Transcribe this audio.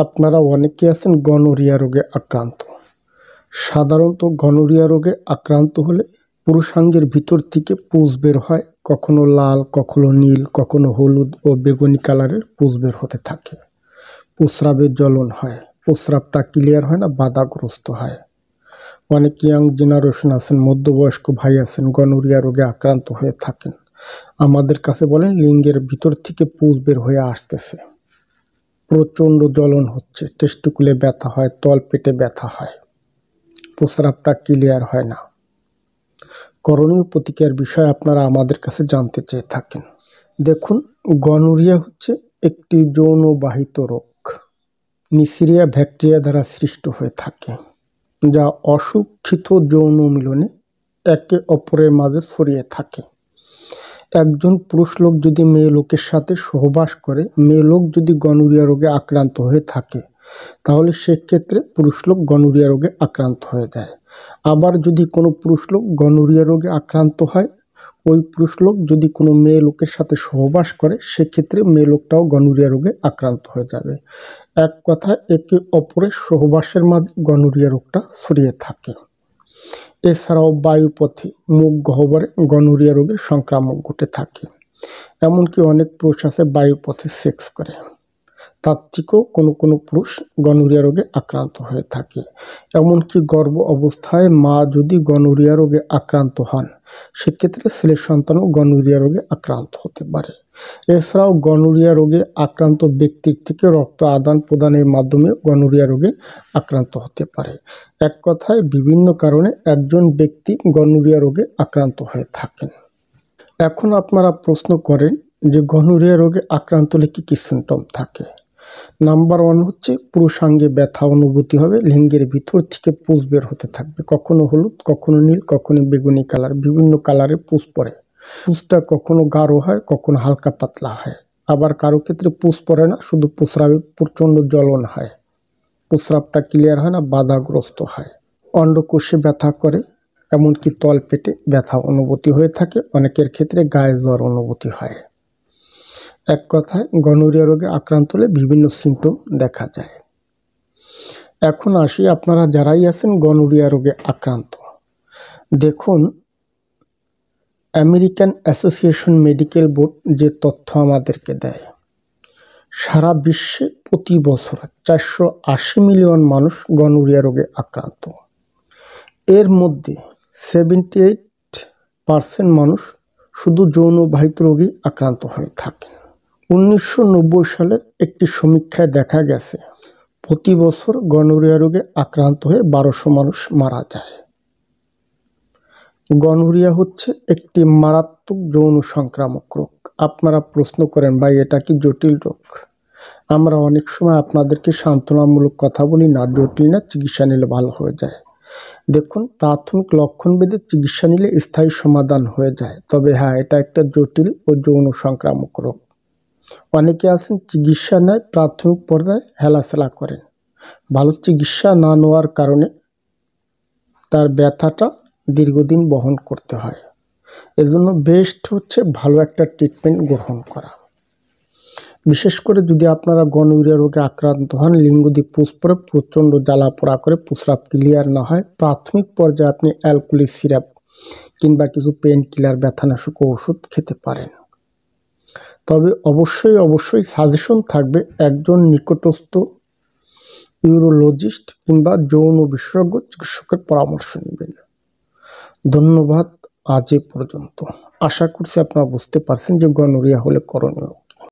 আপনারা অনেকে আছেন গনোরিয়া রোগে আক্রান্ত। সাধারণত গনোরিয়া রোগে আক্রান্ত হলে পুরুষাঙ্গের ভিতর থেকে পুঁজ বের হয়, কখনো লাল, কখনো নীল, কখনো হলুদ ও বেগুনি কালারের পুঁজ বের হতে থাকে। প্রস্রাবের জ্বলন হয়, প্রস্রাবটা ক্লিয়ার হয় না, বাধাগ্রস্ত হয়। অনেক ইয়াং জেনারেশন আছেন, মধ্যবয়স্ক ভাই আছেন, গনোরিয়া রোগে আক্রান্ত হয়ে থাকেন। আমাদের কাছে বলেন লিঙ্গের ভিতর থেকে পুঁজ বের হয়ে আসতেছে, প্রচণ্ড জ্বলন হচ্ছে, টেস্টিকুলে ব্যথা হয়, তলপেটে ব্যথা হয়, প্রস্রাবটা ক্লিয়ার হয় না। করণীয় প্রতিকার বিষয়ে আপনারা আমাদের কাছে জানতে চেয়ে থাকেন। দেখুন, গনোরিয়া হচ্ছে একটি যৌনবাহিত রোগ। নিসিরিয়া ব্যাকটেরিয়া দ্বারা সৃষ্ট হয়ে থাকে, যা অশিক্ষিত যৌন মিলনে একে অপরের মাঝে ছড়িয়ে থাকে। একজন পুরুষ লোক যদি মেয়ে লোকের সাথে সহবাস করে, মেয়ে লোক যদি গনোরিয়া রোগে আক্রান্ত হয়ে থাকে, তাহলে সেক্ষেত্রে পুরুষ লোক গনোরিয়া রোগে আক্রান্ত হয়ে যায়। আবার যদি কোনো পুরুষ লোক গনোরিয়া রোগে আক্রান্ত হয়, ওই পুরুষ লোক যদি কোনো মেয়ে লোকের সাথে সহবাস করে, সেক্ষেত্রে মেয়ে লোকটাও গনোরিয়া রোগে আক্রান্ত হয়ে যাবে। এক কথায় একে অপরের সহবাসের মাঝে গনোরিয়া রোগটা ছড়িয়ে থাকে। এছাড়াও বায়ুপথে, মুখ গহ্বরে গনোরিয়া রোগের সংক্রামক ঘটে থাকে। এমনকি অনেক পুরুষ আছে বায়ুপথে সেক্স করে, তার থেকেও কোনো কোনো পুরুষ গনোরিয়া রোগে আক্রান্ত হয়ে থাকে। এমনকি গর্ভ অবস্থায় মা যদি গনোরিয়া রোগে আক্রান্ত হন, সেক্ষেত্রে ছেলে সন্তানও গনোরিয়া রোগে আক্রান্ত হতে পারে। এছাড়াও গনোরিয়া রোগে আক্রান্ত ব্যক্তির থেকে রক্ত আদান প্রদানের মাধ্যমে গনোরিয়া রোগে আক্রান্ত হতে পারে। এক কথায় বিভিন্ন কারণে একজন ব্যক্তি গনোরিয়া রোগে আক্রান্ত হয়ে থাকেন। এখন আপনারা প্রশ্ন করেন যে গনোরিয়া রোগে আক্রান্ত হলে কী কী সিমটম থাকে। নাম্বার 1 হচ্ছে পুরুষাঙ্গে ব্যথা অনুভূতি হবে, লিঙ্গের ভিতর থেকে পুঁজ বের হতে থাকবে, কখনো হলুদ, কখনো নীল, কখনো বেগুনি কালার, বিভিন্ন কালারের পুঁজ পড়ে। পুঁজটা কখনো গাঢ় হয়, কখনো হালকা পাতলা হয়। আবার কারো ক্ষেত্রে পুঁজ পড়ে না, শুধু প্রস্রাবে প্রচণ্ড জ্বলন হয়, প্রস্রাবটা ক্লিয়ার হয় না, বাধাগ্রস্ত হয়। অন্ডকোষে ব্যথা করে, এমনকি তলপেটে ব্যথা অনুভূতি হয়ে থাকে, অনেকের ক্ষেত্রে গায়ে জ্বর অনুভূতি হয়। এক কথায় গনোরিয়া রোগে আক্রান্ত হলে বিভিন্ন সিমটম দেখা যায়। এখন আসি, আপনারা যারাই আছেন গনোরিয়া রোগে আক্রান্ত, দেখুন আমেরিকান অ্যাসোসিয়েশন মেডিকেল বোর্ড যে তথ্য আমাদেরকে দেয়, সারা বিশ্বে প্রতি বছর 480 মিলিয়ন মানুষ গনোরিয়া রোগে আক্রান্ত। এর মধ্যে 78% মানুষ শুধু যৌনবাহিত রোগেই আক্রান্ত হয়ে থাকেন। 1990 সালের একটি সমীক্ষায় দেখা গেছে প্রতি বছর গনোরিয়া রোগে আক্রান্ত হয়ে 1200 মানুষ মারা যায়। গনোরিয়া হচ্ছে একটি মারাত্মক যৌন সংক্রামক রোগ। আপনারা প্রশ্ন করেন, ভাই এটা কি জটিল রোগ? আমরা অনেক সময় আপনাদেরকে সান্ত্বনামূলক কথা বলি, না জটিল না, চিকিৎসা নিলে ভালো হয়ে যায়। দেখুন, প্রাথমিক লক্ষণ ভেদে চিকিৎসা নিলে স্থায়ী সমাধান হয়ে যায়। তবে হ্যাঁ, এটা একটা জটিল ও যৌন সংক্রামক রোগ। অনেকে আছেন চিকিৎসা নেয়, প্রাথমিক পর্যায়ে হেলাচেলা করেন, ভালো চিকিৎসা না নেওয়ার কারণে তার ব্যথাটা দীর্ঘদিন বহন করতে হয়। এজন্য বেস্ট হচ্ছে ভালো একটা ট্রিটমেন্ট গ্রহণ করা। বিশেষ করে যদি আপনারা গনোরিয়া রোগে আক্রান্ত হন, লিঙ্গ দিয়ে পুঁজ পড়ে, প্রচণ্ড জ্বালা পোড়া করে, প্রস্রাব ক্লিয়ার না হয়, প্রাথমিক পর্যায়ে আপনি অ্যালকুলিক সিরাপ কিংবা কিছু পেন কিলার, ব্যথানাশক ওষুধ খেতে পারেন। তবে অবশ্যই সাজেশন থাকবে একজন নিকটস্থ ইউরোলজিস্ট কিংবা যৌন বিশেষজ্ঞ চিকিৎসকের পরামর্শ নেবেন। ধন্যবাদ, আজ এ পর্যন্ত। আশা করছি আপনারা বুঝতে পারছেন যে গনোরিয়া হলে করণীয়।